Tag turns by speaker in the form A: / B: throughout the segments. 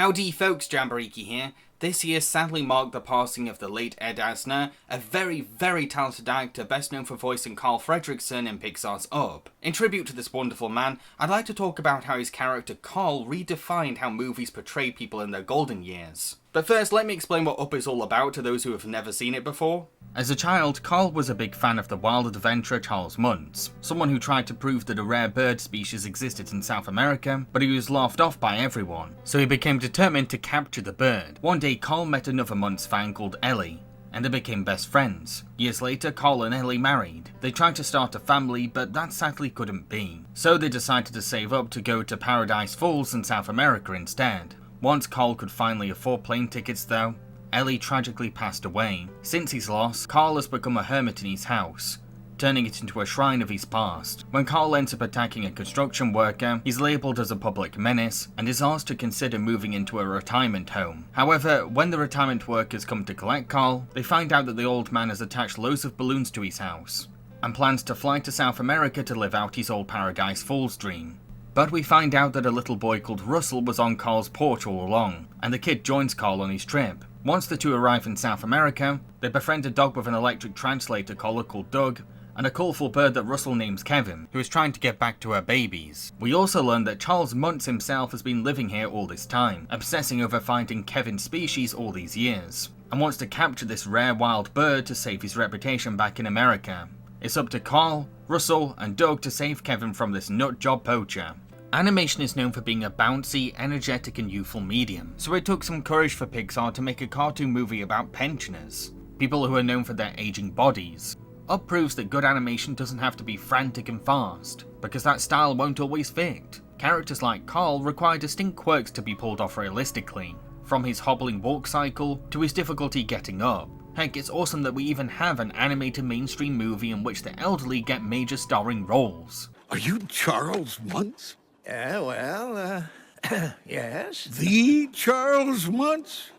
A: Howdy folks, Jamboree here. This year sadly marked the passing of the late Ed Asner, a very, very talented actor best known for voicing Carl Fredricksen in Pixar's Up. In tribute to this wonderful man, I'd like to talk about how his character Carl redefined how movies portray people in their golden years. But first, let me explain what Up is all about to those who have never seen it before. As a child, Carl was a big fan of the wild adventurer Charles Muntz, someone who tried to prove that a rare bird species existed in South America, but he was laughed off by everyone, so he became determined to capture the bird. One day, Carl met another Muntz fan called Ellie, and they became best friends. Years later, Carl and Ellie married. They tried to start a family, but that sadly couldn't be, so they decided to save up to go to Paradise Falls in South America instead. Once Carl could finally afford plane tickets though, Ellie tragically passed away. Since his loss, Carl has become a hermit in his house, turning it into a shrine of his past. When Carl ends up attacking a construction worker, he's labelled as a public menace and is asked to consider moving into a retirement home. However, when the retirement workers come to collect Carl, they find out that the old man has attached loads of balloons to his house and plans to fly to South America to live out his old Paradise Falls dream. But we find out that a little boy called Russell was on Carl's porch all along, and the kid joins Carl on his trip. Once the two arrive in South America, they befriend a dog with an electric translator collar called Doug, and a colourful bird that Russell names Kevin, who is trying to get back to her babies. We also learn that Charles Muntz himself has been living here all this time, obsessing over finding Kevin's species all these years, and wants to capture this rare wild bird to save his reputation back in America. It's up to Carl, Russell, and Doug to save Kevin from this nutjob poacher. Animation is known for being a bouncy, energetic and youthful medium, so it took some courage for Pixar to make a cartoon movie about pensioners, people who are known for their aging bodies. Up proves that good animation doesn't have to be frantic and fast, because that style won't always fit. Characters like Carl require distinct quirks to be pulled off realistically, from his hobbling walk cycle to his difficulty getting up. Heck, it's awesome that we even have an animated mainstream movie in which the elderly get major starring roles.
B: Are you Charles Muntz?
C: Yes.
B: The Charles Muntz?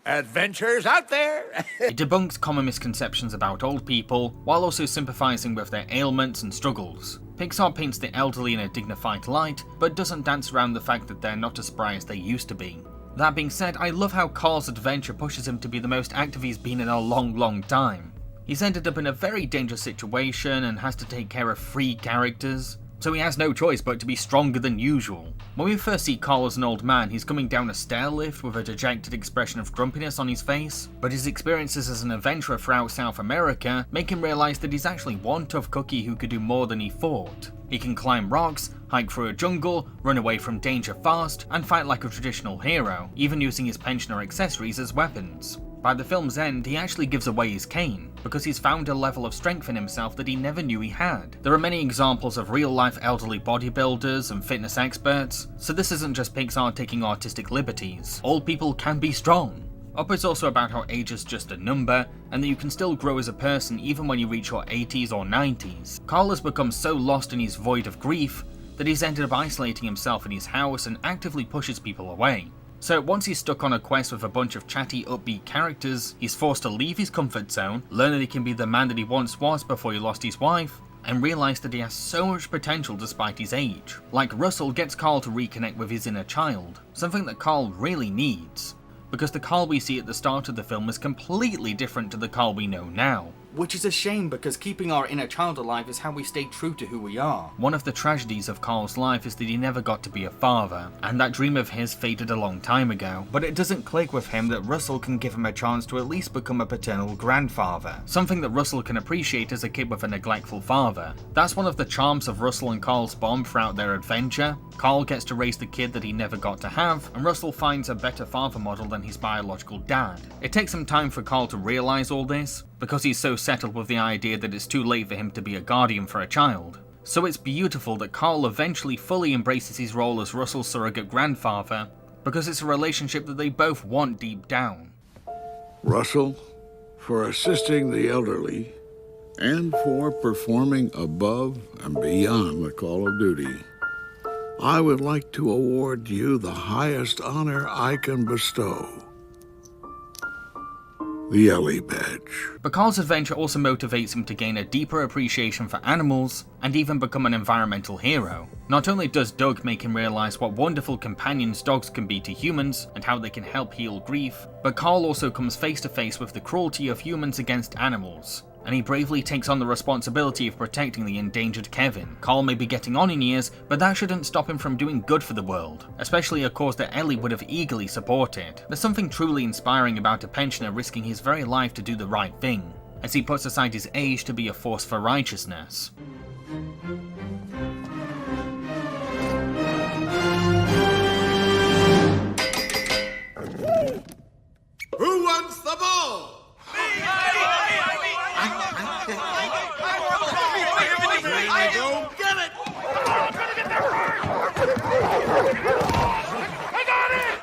C: Adventures out there!
A: It debunks common misconceptions about old people, while also sympathising with their ailments and struggles. Pixar paints the elderly in a dignified light, but doesn't dance around the fact that they're not as spry as they used to be. That being said, I love how Carl's adventure pushes him to be the most active he's been in a long time. He's ended up in a very dangerous situation and has to take care of 3 characters, so he has no choice but to be stronger than usual. When we first see Carl as an old man, he's coming down a stair lift with a dejected expression of grumpiness on his face, but his experiences as an adventurer throughout South America make him realise that he's actually one tough cookie who could do more than he thought. He can climb rocks, hike through a jungle, run away from danger fast, and fight like a traditional hero, even using his pensioner accessories as weapons. By the film's end, he actually gives away his cane, because he's found a level of strength in himself that he never knew he had. There are many examples of real-life elderly bodybuilders and fitness experts, so this isn't just Pixar taking artistic liberties. Old people can be strong. Up is also about how age is just a number, and that you can still grow as a person even when you reach your 80s or 90s. Carl has become so lost in his void of grief that he's ended up isolating himself in his house and actively pushes people away. So once he's stuck on a quest with a bunch of chatty, upbeat characters, he's forced to leave his comfort zone, learn that he can be the man that he once was before he lost his wife, and realise that he has so much potential despite his age. Like Russell gets Carl to reconnect with his inner child, something that Carl really needs, because the Carl we see at the start of the film is completely different to the Carl we know now. Which is a shame, because keeping our inner child alive is how we stay true to who we are. One of the tragedies of Carl's life is that he never got to be a father, and that dream of his faded a long time ago, but it doesn't click with him that Russell can give him a chance to at least become a paternal grandfather, something that Russell can appreciate as a kid with a neglectful father. That's one of the charms of Russell and Carl's bond throughout their adventure. Carl gets to raise the kid that he never got to have, and Russell finds a better father model than his biological dad. It takes some time for Carl to realise all this, because he's so settled with the idea that it's too late for him to be a guardian for a child. So it's beautiful that Carl eventually fully embraces his role as Russell's surrogate grandfather, because it's a relationship that they both want deep down.
B: Russell, for assisting the elderly and for performing above and beyond the call of duty, I would like to award you the highest honor I can bestow. the Ellie badge.
A: But Carl's adventure also motivates him to gain a deeper appreciation for animals and even become an environmental hero. Not only does Doug make him realise what wonderful companions dogs can be to humans and how they can help heal grief, but Carl also comes face to face with the cruelty of humans against animals, and he bravely takes on the responsibility of protecting the endangered Kevin. Carl may be getting on in years, but that shouldn't stop him from doing good for the world, especially a cause that Ellie would have eagerly supported. There's something truly inspiring about a pensioner risking his very life to do the right thing, as he puts aside his age to be a force for righteousness.
D: Who wants the ball? I don't get it! I got it!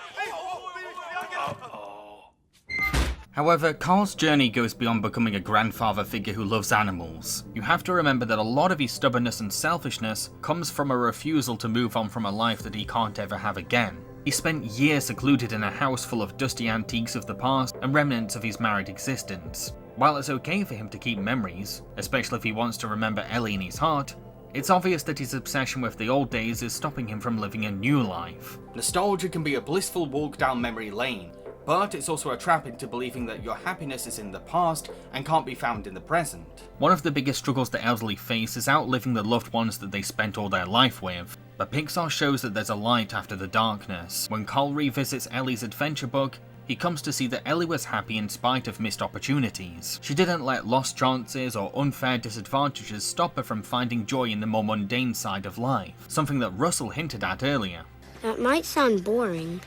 A: However, Carl's journey goes beyond becoming a grandfather figure who loves animals. You have to remember that a lot of his stubbornness and selfishness comes from a refusal to move on from a life that he can't ever have again. He spent years secluded in a house full of dusty antiques of the past and remnants of his married existence. While it's okay for him to keep memories, especially if he wants to remember Ellie in his heart, it's obvious that his obsession with the old days is stopping him from living a new life. Nostalgia can be a blissful walk down memory lane, but it's also a trap into believing that your happiness is in the past and can't be found in the present. One of the biggest struggles the elderly face is outliving the loved ones that they spent all their life with. But Pixar shows that there's a light after the darkness. When Carl revisits Ellie's adventure book, he comes to see that Ellie was happy in spite of missed opportunities. She didn't let lost chances or unfair disadvantages stop her from finding joy in the more mundane side of life, something that Russell hinted at earlier.
E: That might sound boring,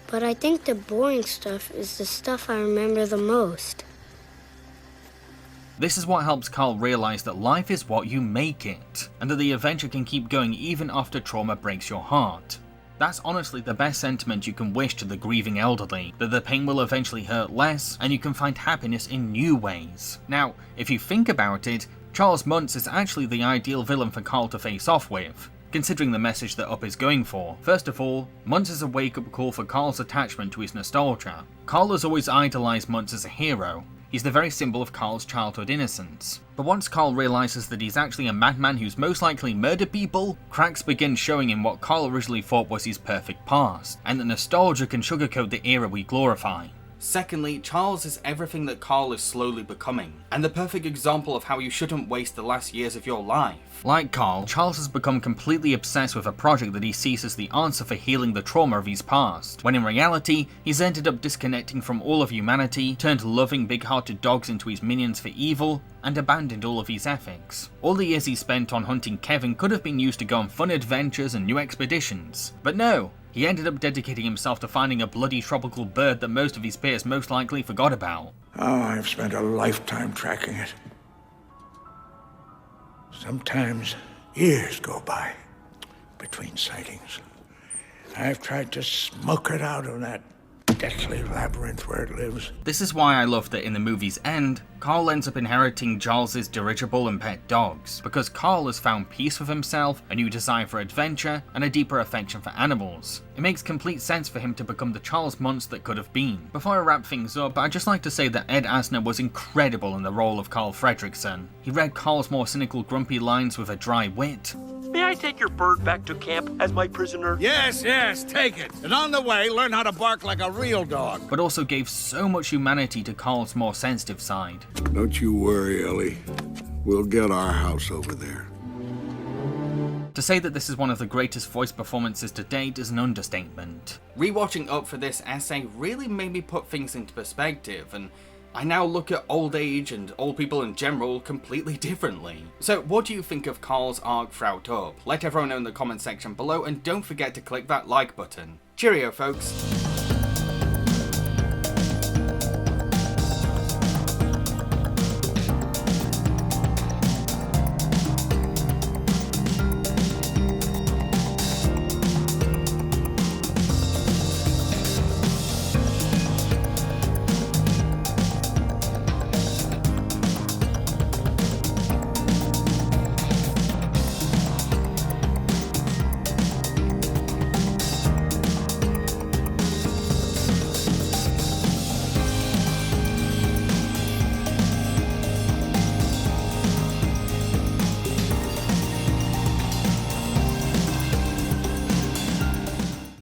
E: but I think the boring stuff is the stuff I remember the most.
A: This is what helps Carl realise that life is what you make it, and that the adventure can keep going even after trauma breaks your heart. That's honestly the best sentiment you can wish to the grieving elderly, that the pain will eventually hurt less, and you can find happiness in new ways. Now, if you think about it, Charles Muntz is actually the ideal villain for Carl to face off with, considering the message that Up is going for. First of all, Muntz is a wake-up call for Carl's attachment to his nostalgia. Carl has always idolised Muntz as a hero. He's the very symbol of Carl's childhood innocence. But once Carl realises that he's actually a madman who's most likely murdered people, cracks begin showing him what Carl originally thought was his perfect past, and that nostalgia can sugarcoat the era we glorify. Secondly, Charles is everything that Carl is slowly becoming, and the perfect example of how you shouldn't waste the last years of your life. Like Carl, Charles has become completely obsessed with a project that he sees as the answer for healing the trauma of his past, when in reality, he's ended up disconnecting from all of humanity, turned loving big-hearted dogs into his minions for evil, and abandoned all of his ethics. All the years he spent on hunting Kevin could have been used to go on fun adventures and new expeditions, but no! He ended up dedicating himself to finding a bloody tropical bird that most of his peers most likely forgot about.
C: Oh, I've spent a lifetime tracking it. Sometimes years go by between sightings. I've tried to smoke it out of that deathly labyrinth where it lives.
A: This is why I love that in the movie's end, Carl ends up inheriting Charles's dirigible and pet dogs, because Carl has found peace with himself, a new desire for adventure, and a deeper affection for animals. It makes complete sense for him to become the Charles Muntz that could have been. Before I wrap things up, I'd just like to say that Ed Asner was incredible in the role of Carl Fredricksen. He read Carl's more cynical, grumpy lines with a dry wit.
F: May I take your bird back to camp as my prisoner?
D: Yes, take it. And on the way, learn how to bark like a real dog.
A: But also gave so much humanity to Carl's more sensitive side.
B: Don't you worry, Ellie. We'll get our house over there.
A: To say that this is one of the greatest voice performances to date is an understatement. Rewatching Up for this essay really made me put things into perspective, and I now look at old age and old people in general completely differently. So what do you think of Carl's arc throughout Up? Let everyone know in the comment section below, and don't forget to click that like button. Cheerio, folks!